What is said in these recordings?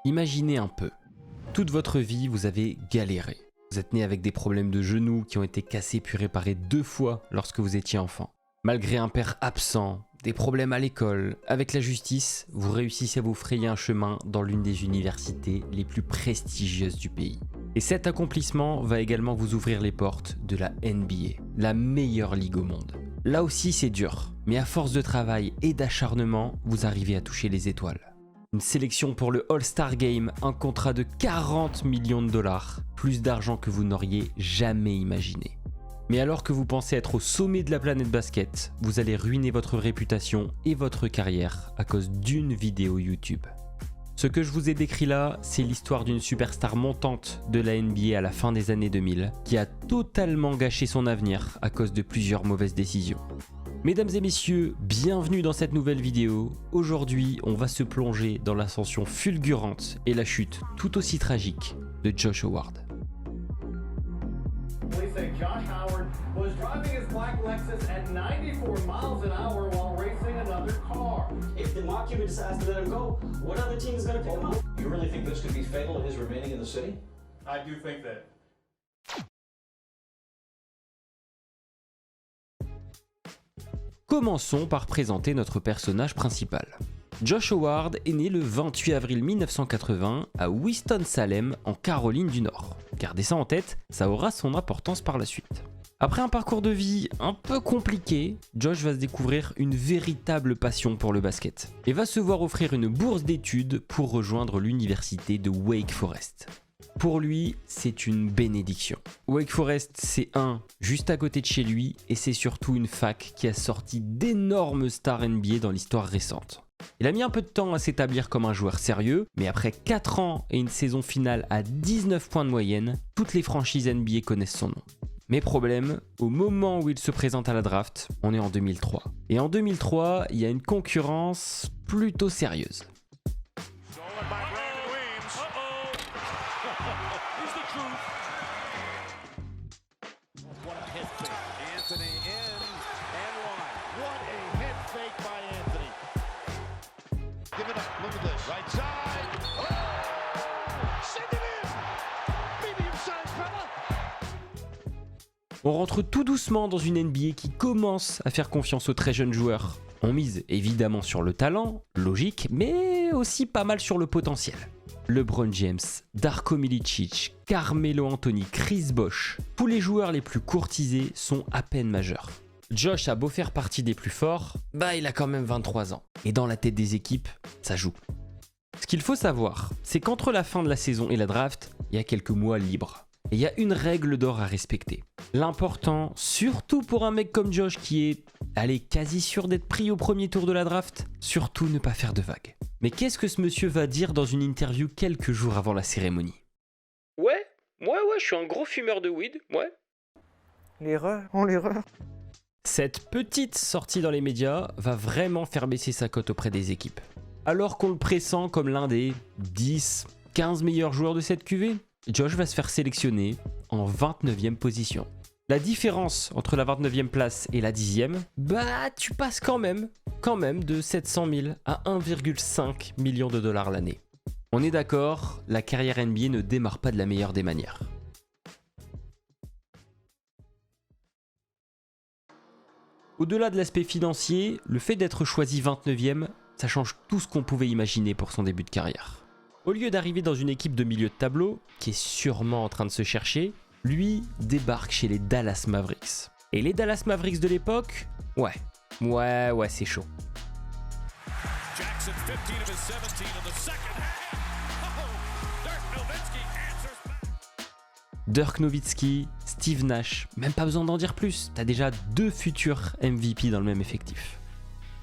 Imaginez un peu. Toute votre vie, vous avez galéré. Vous êtes né avec des problèmes de genoux qui ont été cassés puis réparés 2 fois lorsque vous étiez enfant. Malgré un père absent, des problèmes à l'école, avec la justice, vous réussissez à vous frayer un chemin dans l'une des universités les plus prestigieuses du pays. Et cet accomplissement va également vous ouvrir les portes de la NBA, la meilleure ligue au monde. Là aussi c'est dur, mais à force de travail et d'acharnement, vous arrivez à toucher les étoiles. Une sélection pour le All-Star Game, un contrat de 40 millions de dollars, plus d'argent que vous n'auriez jamais imaginé. Mais alors que vous pensez être au sommet de la planète basket, vous allez ruiner votre réputation et votre carrière à cause d'une vidéo YouTube. Ce que je vous ai décrit là, c'est l'histoire d'une superstar montante de la NBA à la fin des années 2000 qui a totalement gâché son avenir à cause de plusieurs mauvaises décisions. Mesdames et messieurs, bienvenue dans cette nouvelle vidéo. Aujourd'hui, on va se plonger dans l'ascension fulgurante et la chute tout aussi tragique de Josh Howard. Police say Josh Howard was driving his black Lexus at 94 miles an hour while racing another car. If the Mockuba decides to let him go, what other team is going to pick him up? You really think this could be fatal to his remaining in the city? I do think that. Commençons par présenter notre personnage principal. Josh Howard est né le 28 avril 1980 à Winston-Salem en Caroline du Nord. Gardez ça en tête, ça aura son importance par la suite. Après un parcours de vie un peu compliqué, Josh va se découvrir une véritable passion pour le basket et va se voir offrir une bourse d'études pour rejoindre l'université de Wake Forest. Pour lui, c'est une bénédiction. Wake Forest, c'est juste à côté de chez lui et c'est surtout une fac qui a sorti d'énormes stars NBA dans l'histoire récente. Il a mis un peu de temps à s'établir comme un joueur sérieux, mais après 4 ans et une saison finale à 19 points de moyenne, toutes les franchises NBA connaissent son nom. Mais problème, au moment où il se présente à la draft, on est en 2003. Et en 2003, il y a une concurrence plutôt sérieuse. On rentre tout doucement dans une NBA qui commence à faire confiance aux très jeunes joueurs. On mise évidemment sur le talent, logique, mais aussi pas mal sur le potentiel. LeBron James, Darko Milicic, Carmelo Anthony, Chris Bosh, tous les joueurs les plus courtisés sont à peine majeurs. Josh a beau faire partie des plus forts, il a quand même 23 ans. Et dans la tête des équipes, ça joue. Ce qu'il faut savoir, c'est qu'entre la fin de la saison et la draft, il y a quelques mois libres. Et il y a une règle d'or à respecter. L'important, surtout pour un mec comme Josh qui est, quasi sûr d'être pris au premier tour de la draft, surtout ne pas faire de vagues. Mais qu'est-ce que ce monsieur va dire dans une interview quelques jours avant la cérémonie? Ouais, je suis un gros fumeur de weed, ouais. L'erreur. Cette petite sortie dans les médias va vraiment faire baisser sa cote auprès des équipes. Alors qu'on le pressent comme l'un des 10, 15 meilleurs joueurs de cette QV, Josh va se faire sélectionner en 29e position. La différence entre la 29e place et la 10e, tu passes quand même de 700 000 à 1,5 million de dollars l'année. On est d'accord, la carrière NBA ne démarre pas de la meilleure des manières. Au-delà de l'aspect financier, le fait d'être choisi 29e, ça change tout ce qu'on pouvait imaginer pour son début de carrière. Au lieu d'arriver dans une équipe de milieu de tableau, qui est sûrement en train de se chercher, lui débarque chez les Dallas Mavericks. Et les Dallas Mavericks de l'époque, ouais, c'est chaud. Jackson, 15 of his 17 in the second half. Dirk Nowitzki, Steve Nash, même pas besoin d'en dire plus, t'as déjà 2 futurs MVP dans le même effectif.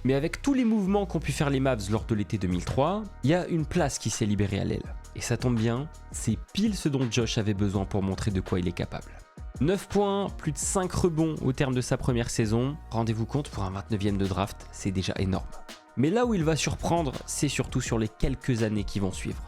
Mais avec tous les mouvements qu'ont pu faire les Mavs lors de l'été 2003, il y a une place qui s'est libérée à l'aile. Et ça tombe bien, c'est pile ce dont Josh avait besoin pour montrer de quoi il est capable. 9 points, plus de 5 rebonds au terme de sa première saison, rendez-vous compte, pour un 29e de draft, c'est déjà énorme. Mais là où il va surprendre, c'est surtout sur les quelques années qui vont suivre.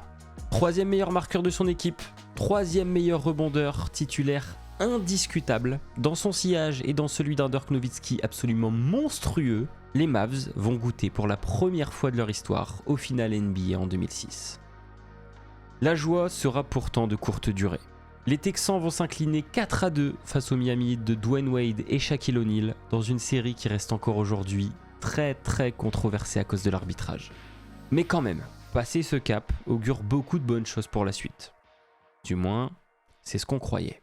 3e meilleur marqueur de son équipe, 3e meilleur rebondeur titulaire indiscutable. Dans son sillage et dans celui d'un Dirk Nowitzki absolument monstrueux, les Mavs vont goûter pour la première fois de leur histoire au final NBA en 2006. La joie sera pourtant de courte durée. Les Texans vont s'incliner 4-2 face au Miami Heat de Dwayne Wade et Shaquille O'Neal dans une série qui reste encore aujourd'hui très controversée à cause de l'arbitrage. Mais quand même, passer ce cap augure beaucoup de bonnes choses pour la suite. Du moins, c'est ce qu'on croyait.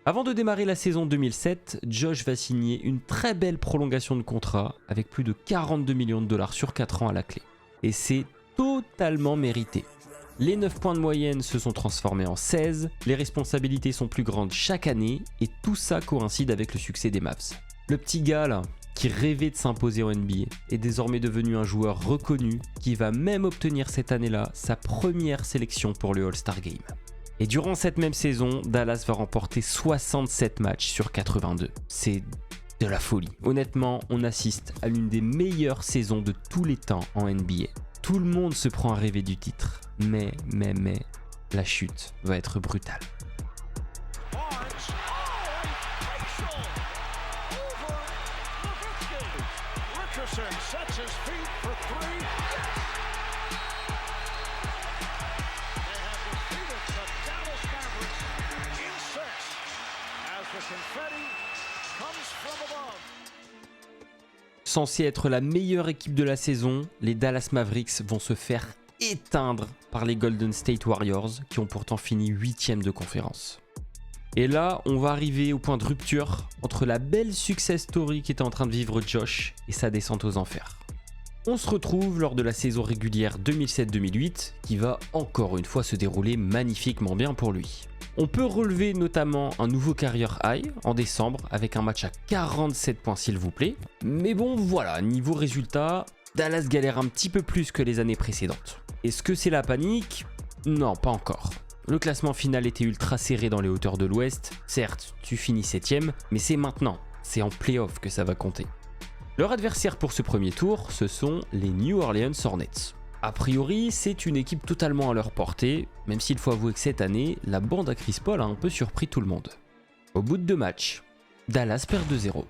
Avant de démarrer la saison 2007, Josh va signer une très belle prolongation de contrat avec plus de 42 millions de dollars sur 4 ans à la clé. Et c'est totalement mérité. Les 9 points de moyenne se sont transformés en 16, les responsabilités sont plus grandes chaque année et tout ça coïncide avec le succès des Mavs. Le petit gars là, qui rêvait de s'imposer en NBA, est désormais devenu un joueur reconnu qui va même obtenir cette année-là sa première sélection pour le All-Star Game. Et durant cette même saison, Dallas va remporter 67 matchs sur 82. C'est de la folie. Honnêtement, on assiste à l'une des meilleures saisons de tous les temps en NBA. Tout le monde se prend à rêver du titre. Mais, la chute va être brutale. Barnes. Richardson sets his feet for three. They have defeated the Dallas Mavericks in 6 as the confetti comes from above. Censé être la meilleure équipe de la saison, les Dallas Mavericks vont se faire éteindre par les Golden State Warriors qui ont pourtant fini 8e de conférence. Et là, on va arriver au point de rupture entre la belle success story qu'était en train de vivre Josh et sa descente aux enfers. On se retrouve lors de la saison régulière 2007-2008 qui va encore une fois se dérouler magnifiquement bien pour lui. On peut relever notamment un nouveau career high en décembre avec un match à 47 points s'il vous plaît. Mais bon voilà, niveau résultat, Dallas galère un petit peu plus que les années précédentes. Est-ce que c'est la panique ? Non, pas encore. Le classement final était ultra serré dans les hauteurs de l'Ouest. Certes, tu finis 7ème, mais c'est maintenant, c'est en play-off que ça va compter. Leur adversaire pour ce premier tour, ce sont les New Orleans Hornets. A priori, c'est une équipe totalement à leur portée, même s'il faut avouer que cette année, la bande à Chris Paul a un peu surpris tout le monde. Au bout de 2 matchs, Dallas perd 2-0.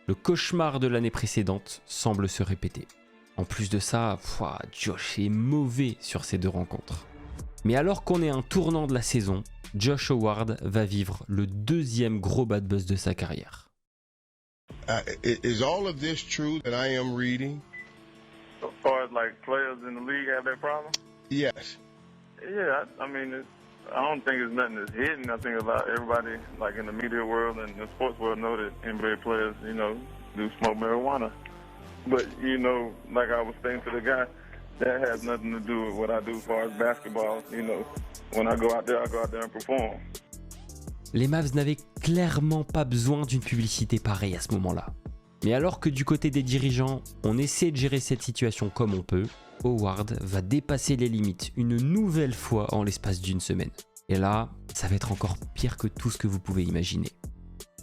Le cauchemar de l'année précédente semble se répéter. En plus de ça, Josh est mauvais sur ces 2 rencontres. Mais alors qu'on est à un tournant de la saison, Josh Howard va vivre le 2e gros bad buzz de sa carrière. Is all of this true that I am reading? As far as like players in the league have that problem? Yes. Yeah, I mean, I don't think it's nothing that's hidden. I think about everybody, like in the media world and the sports world, know that NBA players, do smoke marijuana. But, like I was saying to the guy, that has nothing to do with what I do as far as basketball. When I go out there and perform. Les Mavs n'avaient clairement pas besoin d'une publicité pareille à ce moment-là. Mais alors que du côté des dirigeants, on essaie de gérer cette situation comme on peut, Howard va dépasser les limites une nouvelle fois en l'espace d'une semaine. Et là, ça va être encore pire que tout ce que vous pouvez imaginer.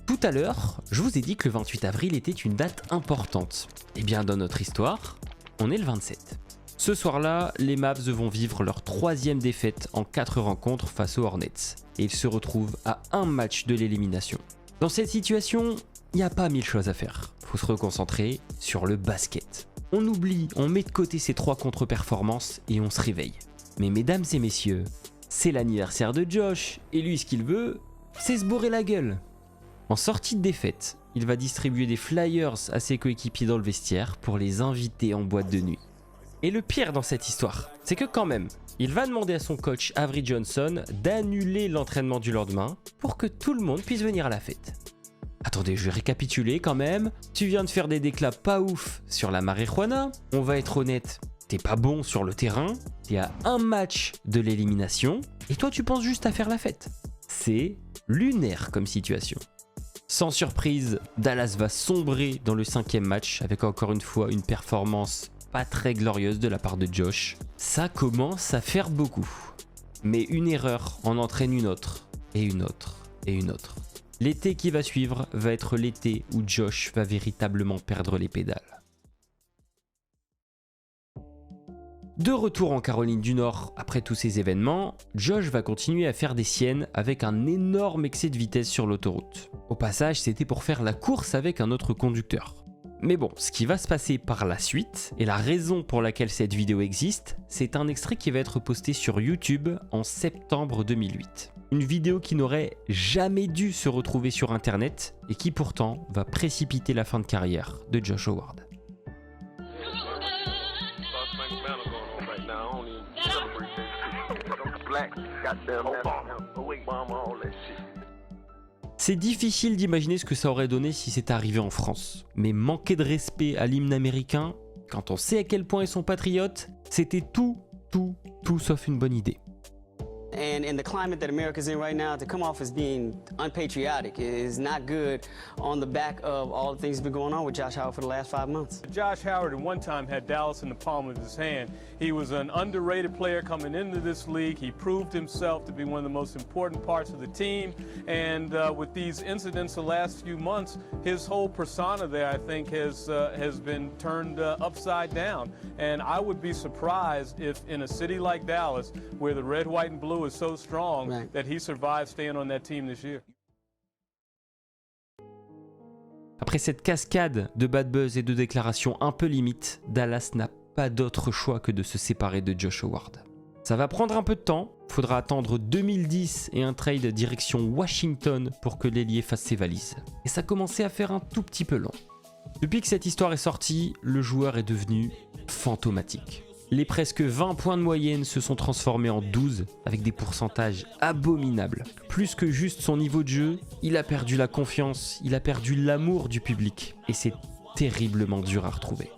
Tout à l'heure, je vous ai dit que le 28 avril était une date importante. Et bien dans notre histoire, on est le 27. Ce soir-là, les Mavs vont vivre leur 3e défaite en 4 rencontres face aux Hornets. Et ils se retrouvent à un match de l'élimination. Dans cette situation, il n'y a pas 1000 choses à faire. Faut se reconcentrer sur le basket. On oublie, on met de côté ces 3 contre-performances et on se réveille. Mais mesdames et messieurs, c'est l'anniversaire de Josh et lui ce qu'il veut, c'est se bourrer la gueule. En sortie de défaite, il va distribuer des flyers à ses coéquipiers dans le vestiaire pour les inviter en boîte de nuit. Et le pire dans cette histoire, c'est que quand même, il va demander à son coach Avery Johnson d'annuler l'entraînement du lendemain pour que tout le monde puisse venir à la fête. Attendez, je vais récapituler quand même. Tu viens de faire des déclats pas ouf sur la marijuana. On va être honnête, t'es pas bon sur le terrain. T'es à un match de l'élimination. Et toi, tu penses juste à faire la fête. C'est lunaire comme situation. Sans surprise, Dallas va sombrer dans le 5e match avec encore une fois une performance pas très glorieuse de la part de Josh. Ça commence à faire beaucoup. Mais une erreur en entraîne une autre, et une autre, et une autre. L'été qui va suivre va être l'été où Josh va véritablement perdre les pédales. De retour en Caroline du Nord après tous ces événements, Josh va continuer à faire des siennes avec un énorme excès de vitesse sur l'autoroute. Au passage, c'était pour faire la course avec un autre conducteur. Mais bon, ce qui va se passer par la suite, et la raison pour laquelle cette vidéo existe, c'est un extrait qui va être posté sur YouTube en septembre 2008. Une vidéo qui n'aurait jamais dû se retrouver sur internet et qui pourtant va précipiter la fin de carrière de Josh Howard. C'est difficile d'imaginer ce que ça aurait donné si c'était arrivé en France. Mais manquer de respect à l'hymne américain, quand on sait à quel point ils sont patriotes, c'était tout sauf une bonne idée. And in the climate that America's in right now, to come off as being unpatriotic is not good on the back of all the things that have been going on with Josh Howard for the last 5 months. Josh Howard at one time had Dallas in the palm of his hand. He was an underrated player coming into this league. He proved himself to be one of the most important parts of the team. And with these incidents the last few months, his whole persona there, I think, has been turned upside down. And I would be surprised if in a city like Dallas, where the red, white, and blue is so strong, right, that he survived staying on that team this year. Après cette cascade de bad buzz et de déclarations un peu limites, Dallas n'a pas d'autre choix que de se séparer de Josh Howard. Ça va prendre un peu de temps, faudra attendre 2010 et un trade direction Washington pour que l'ailier fasse ses valises. Et ça commençait à faire un tout petit peu long. Depuis que cette histoire est sortie, le joueur est devenu fantomatique. Les presque 20 points de moyenne se sont transformés en 12 avec des pourcentages abominables. Plus que juste son niveau de jeu, il a perdu la confiance, il a perdu l'amour du public et c'est terriblement dur à retrouver.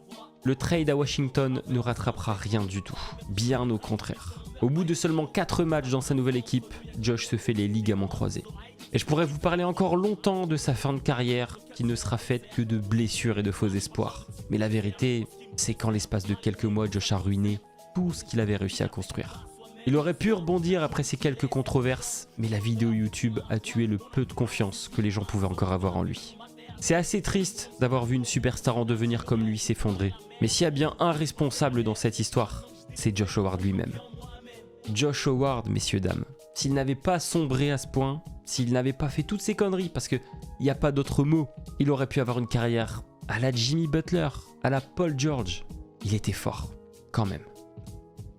Le trade à Washington ne rattrapera rien du tout, bien au contraire. Au bout de seulement 4 matchs dans sa nouvelle équipe, Josh se fait les ligaments croisés. Et je pourrais vous parler encore longtemps de sa fin de carrière qui ne sera faite que de blessures et de faux espoirs. Mais la vérité, c'est qu'en l'espace de quelques mois, Josh a ruiné tout ce qu'il avait réussi à construire. Il aurait pu rebondir après ces quelques controverses, mais la vidéo YouTube a tué le peu de confiance que les gens pouvaient encore avoir en lui. C'est assez triste d'avoir vu une superstar en devenir comme lui s'effondrer. Mais s'il y a bien un responsable dans cette histoire, c'est Josh Howard lui-même. Josh Howard, messieurs, dames, s'il n'avait pas sombré à ce point, s'il n'avait pas fait toutes ces conneries, parce qu'il n'y a pas d'autre mot, il aurait pu avoir une carrière à la Jimmy Butler, à la Paul George. Il était fort, quand même.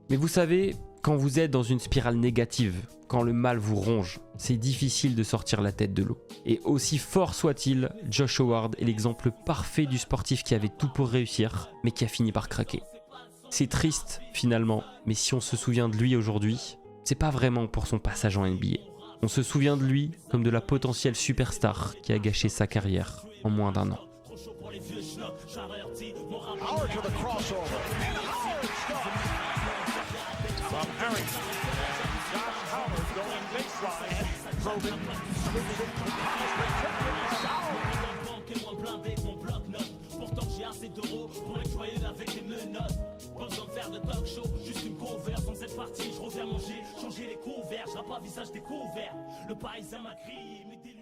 Mais vous savez, quand vous êtes dans une spirale négative, quand le mal vous ronge, c'est difficile de sortir la tête de l'eau. Et aussi fort soit-il, Josh Howard est l'exemple parfait du sportif qui avait tout pour réussir, mais qui a fini par craquer. C'est triste, finalement, mais si on se souvient de lui aujourd'hui, c'est pas vraiment pour son passage en NBA. On se souvient de lui comme de la potentielle superstar qui a gâché sa carrière en moins d'1 an. Howard to the crossover. And Howard from Harrington. Josh Howard going baseline. Probing. Pourtant j'ai assez d'euros pour être joyeux avec les menottes. Pas besoin de faire de talk show, juste une converse. Dans cette partie, je reviens manger, changer les couverts. Je rappe pas visage découvert. Le paysan m'a crié, mettez